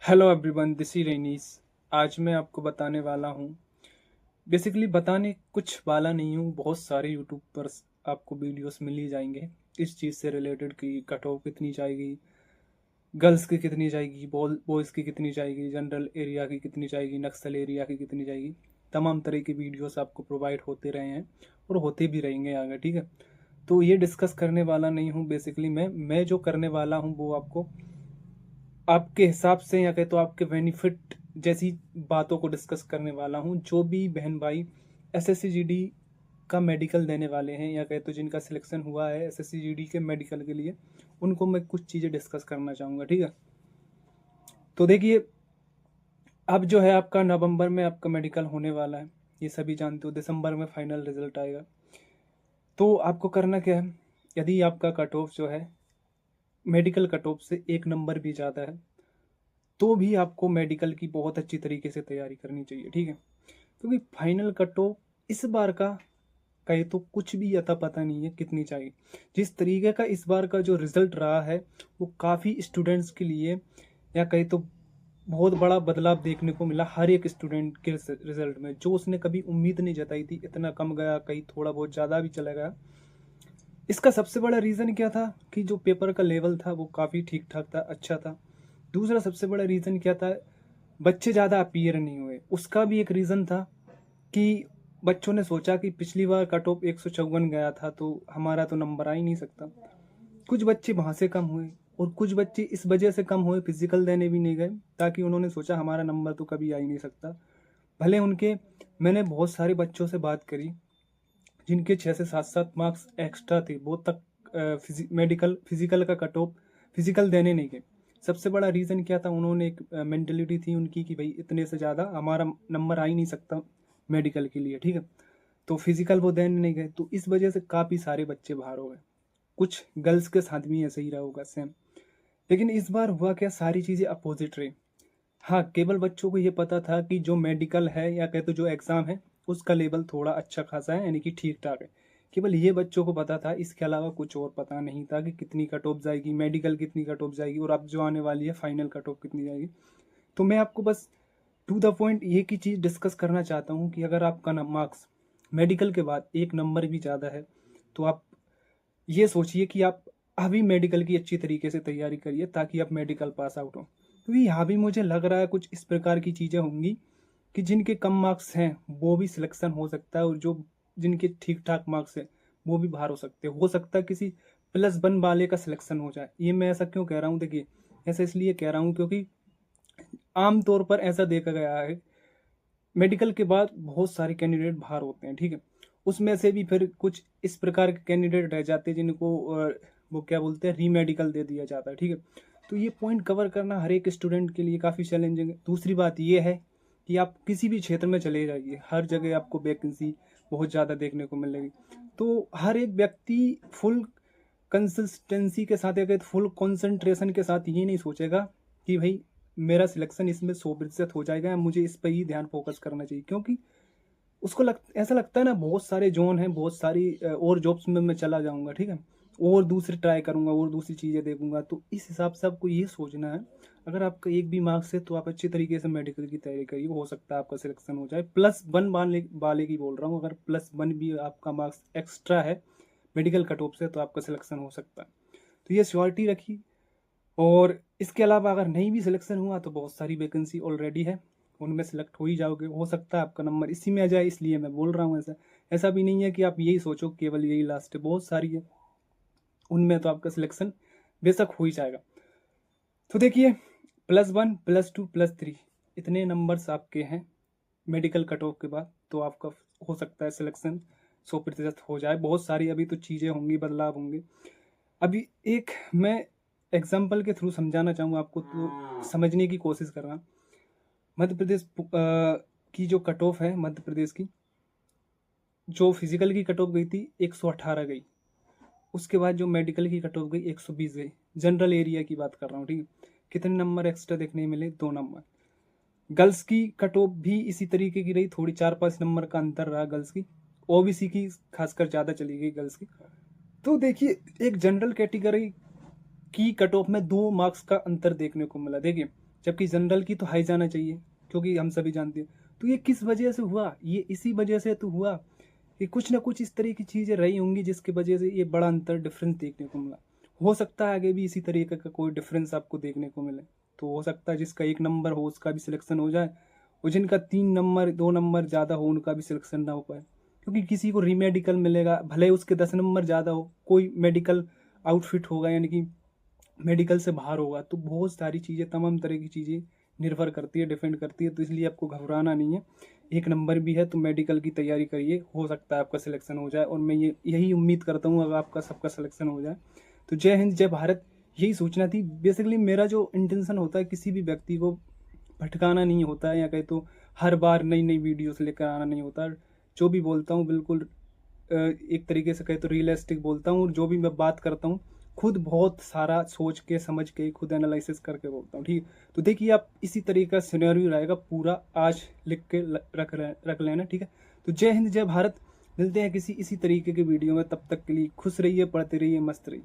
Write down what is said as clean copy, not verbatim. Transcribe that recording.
Hello everyone, this is रेनीस। आज मैं आपको बताने वाला हूँ। बेसिकली बताने कुछ वाला नहीं हूँ, बहुत सारे यूट्यूब पर आपको वीडियोस मिल ही जाएंगे इस चीज़ से रिलेटेड कि कट ऑफ कितनी जाएगी, गर्ल्स की कितनी जाएगी, बॉयज़ की कितनी जाएगी, जनरल एरिया की कितनी जाएगी, नक्सल एरिया की कितनी जाएगी। तमाम तरह की वीडियोस आपको प्रोवाइड होते रहे हैं और होते भी रहेंगे आगे, ठीक है। तो ये डिस्कस करने वाला नहीं हूँ। बेसिकली मैं जो करने वाला हूँ वो आपको आपके हिसाब से या कहे तो आपके बेनिफिट जैसी बातों को डिस्कस करने वाला हूँ। जो भी बहन भाई एसएससी का मेडिकल देने वाले हैं या कहे तो जिनका सिलेक्शन हुआ है एसएससी के मेडिकल के लिए, उनको मैं कुछ चीज़ें डिस्कस करना चाहूँगा, ठीक है। तो देखिए, अब जो है आपका नवंबर में आपका मेडिकल होने वाला है, ये सभी जानते हो। दिसंबर में फाइनल रिजल्ट आएगा। तो आपको करना क्या है, यदि आपका कट ऑफ जो है मेडिकल कट ऑफ से 1 नंबर भी ज़्यादा है तो भी आपको मेडिकल की बहुत अच्छी तरीके से तैयारी करनी चाहिए, ठीक है। क्योंकि फाइनल कट ऑफ इस बार का कहे तो कुछ भी अता पता नहीं है कितनी चाहिए। जिस तरीके का इस बार का जो रिजल्ट रहा है वो काफ़ी स्टूडेंट्स के लिए या कहे तो बहुत बड़ा बदलाव देखने को मिला हर एक स्टूडेंट के रिजल्ट में। जो उसने कभी उम्मीद नहीं जताई थी, इतना कम गया, कहीं थोड़ा बहुत ज़्यादा भी चला गया। इसका सबसे बड़ा रीज़न क्या था कि जो पेपर का लेवल था वो काफ़ी ठीक ठाक था, अच्छा था। दूसरा सबसे बड़ा रीज़न क्या था, बच्चे ज़्यादा अपीयर नहीं हुए। उसका भी एक रीज़न था कि बच्चों ने सोचा कि पिछली बार कट ऑफ 154 गया था तो हमारा तो नंबर आ ही नहीं सकता। कुछ बच्चे वहाँ से कम हुए और कुछ बच्चे इस वजह से कम हुए, फिजिकल देने भी नहीं गए, ताकि उन्होंने सोचा हमारा नंबर तो कभी आ ही नहीं सकता। भले उनके, मैंने बहुत सारे बच्चों से बात करी जिनके 6 से 7 मार्क्स एक्स्ट्रा थे, वो तक फिजिकल का कट ऑफ फिजिकल देने नहीं गए। सबसे बड़ा रीज़न क्या था, उन्होंने एक मेंटेलिटी थी उनकी कि भाई इतने से ज़्यादा हमारा नंबर आ ही नहीं सकता मेडिकल के लिए, ठीक है। तो फिजिकल वो देने नहीं गए, तो इस वजह से काफ़ी सारे बच्चे बाहर हो गए। कुछ गर्ल्स के साथ भी ऐसे ही रहा होगा सेम। लेकिन इस बार हुआ क्या, सारी चीज़ें अपोजिट रही। हाँ, केवल बच्चों को ये पता था कि जो मेडिकल है या कहते जो एग्ज़ाम है उसका लेवल थोड़ा अच्छा खासा है, यानी कि ठीक ठाक है। केवल ये बच्चों को पता था, इसके अलावा कुछ और पता नहीं था कि कितनी कट ऑफ जाएगी, मेडिकल कितनी कट ऑफ जाएगी और अब जो आने वाली है फाइनल कट ऑफ कितनी जाएगी। तो मैं आपको बस टू द पॉइंट एक ही चीज़ डिस्कस करना चाहता हूँ कि अगर आपका मार्क्स मेडिकल के बाद 1 नंबर भी ज़्यादा है तो आप ये सोचिए कि आप अभी मेडिकल की अच्छी तरीके से तैयारी करिए ताकि आप मेडिकल पास आउट हो। क्योंकि यहाँ भी मुझे लग रहा है कुछ इस प्रकार की चीज़ें होंगी कि जिनके कम मार्क्स हैं वो भी सिलेक्शन हो सकता है और जो जिनके ठीक ठाक मार्क्स हैं वो भी बाहर हो सकता है किसी +1 वाले का सिलेक्शन हो जाए। ये मैं ऐसा क्यों कह रहा हूँ, देखिए ऐसा इसलिए कह रहा हूँ क्योंकि आम तौर पर ऐसा देखा गया है मेडिकल के बाद बहुत सारे कैंडिडेट बाहर होते हैं, ठीक है। उसमें से भी फिर कुछ इस प्रकार के कैंडिडेट रह जाते हैं जिनको वो क्या बोलते हैं, री मेडिकल दे दिया जाता है, ठीक है। तो ये पॉइंट कवर करना हर एक स्टूडेंट के लिए काफ़ी चैलेंजिंग है। दूसरी बात ये है कि आप किसी भी क्षेत्र में चले जाइए, हर जगह आपको वैकेंसी बहुत ज़्यादा देखने को मिलेगी। तो हर एक व्यक्ति फुल कंसिस्टेंसी के साथ या फिर फुल कंसंट्रेशन के साथ ये नहीं सोचेगा कि भाई मेरा सिलेक्शन इसमें 100% हो जाएगा, मुझे इस पर ही ध्यान फोकस करना चाहिए। क्योंकि उसको ऐसा लगता है ना, बहुत सारे जोन हैं, बहुत सारी और जॉब्स में मैं चला जाऊंगा, ठीक है, और दूसरे ट्राई करूंगा और दूसरी चीज़ें देखूंगा। तो इस हिसाब से आपको ये सोचना है, अगर आपका एक भी मार्क्स है तो आप अच्छी तरीके से मेडिकल की तैयारी करिए, हो सकता है आपका सिलेक्शन हो जाए। +1 वाले की बोल रहा हूँ, अगर +1 भी आपका मार्क्स एक्स्ट्रा है मेडिकल कट ऑफ से तो आपका सिलेक्शन हो सकता है। तो ये श्योरिटी रखिए। और इसके अलावा अगर नहीं भी सिलेक्शन हुआ तो बहुत सारी वैकेंसी ऑलरेडी है, उनमें सेलेक्ट हो ही जाओगे। हो सकता है आपका नंबर इसी में आ जाए, इसलिए मैं बोल रहा हूँ। ऐसा ऐसा भी नहीं है कि आप यही सोचो केवल यही लास्ट है, बहुत सारी है, उनमें तो आपका सिलेक्शन बेशक हो ही जाएगा। तो देखिए, +1 +2 +3 इतने नंबर्स आपके हैं मेडिकल कट ऑफ के बाद, तो आपका हो सकता है सिलेक्शन 100% हो जाए। बहुत सारी अभी तो चीज़ें होंगी, बदलाव होंगे। अभी एक मैं एग्जाम्पल के थ्रू समझाना चाहूँगा आपको, तो समझने की कोशिश करना। मध्य प्रदेश की जो कट ऑफ है, मध्य प्रदेश की जो फिजिकल की कट ऑफ गई थी 118 गई। उसके बाद जो मेडिकल की कट ऑफ गई 120 गई। जनरल एरिया की बात कर रहा हूँ, ठीक है। कितने नंबर एक्स्ट्रा देखने मिले, 2 नंबर। गर्ल्स की कट ऑफ भी इसी तरीके की रही, थोड़ी 4-5 नंबर का अंतर रहा गर्ल्स की। ओबीसी की खासकर ज़्यादा चली गई गर्ल्स की। तो देखिए, एक जनरल कैटेगरी की कट ऑफ में 2 मार्क्स का अंतर देखने को मिला। देखिए, जबकि जनरल की तो हाई जाना चाहिए, क्योंकि हम सभी जानते हैं। तो ये किस वजह से हुआ? ये इसी वजह से तो हुआ कि कुछ ना कुछ इस तरह की चीज़ें रही होंगी जिसकी वजह से ये बड़ा अंतर डिफरेंस देखने को मिला। हो सकता है आगे भी इसी तरीके का कोई डिफरेंस आपको देखने को मिले। तो हो सकता है जिसका 1 नंबर हो उसका भी सिलेक्शन हो जाए, और जिनका 3 नंबर 2 नंबर ज़्यादा हो उनका भी सिलेक्शन ना हो पाए। क्योंकि किसी को रीमेडिकल मिलेगा, भले उसके 10 नंबर ज़्यादा हो, कोई मेडिकल आउटफिट होगा, यानी कि मेडिकल से बाहर होगा। तो बहुत सारी चीज़ें, तमाम तरह की चीज़ें निर्भर करती है, डिपेंड करती है। तो इसलिए आपको घबराना नहीं है। 1 नंबर भी है तो मेडिकल की तैयारी करिए, हो सकता है आपका सिलेक्शन हो जाए, और मैं यही उम्मीद करता हूँ अगर आपका सबका सिलेक्शन हो जाए। तो जय हिंद, जय भारत, यही सूचना थी। बेसिकली मेरा जो इंटेंशन होता है, किसी भी व्यक्ति को भटकाना नहीं होता है, या कहे तो हर बार नई नई वीडियोस लेकर आना नहीं होता। जो भी बोलता हूँ बिल्कुल एक तरीके से कहे तो रियलिस्टिक बोलता हूँ, और जो भी मैं बात करता हूँ खुद बहुत सारा सोच के समझ के खुद एनालिसिस करके बोलता हूँ, ठीक। तो देखिए, आप इसी तरीके का सिनेरियो रहेगा पूरा, आज लिख के रख लेना, ठीक है। तो जय हिंद, जय भारत, मिलते हैं किसी इसी तरीके के वीडियो में। तब तक के लिए खुश रहिए, पढ़ते रहिए, मस्त रहिए।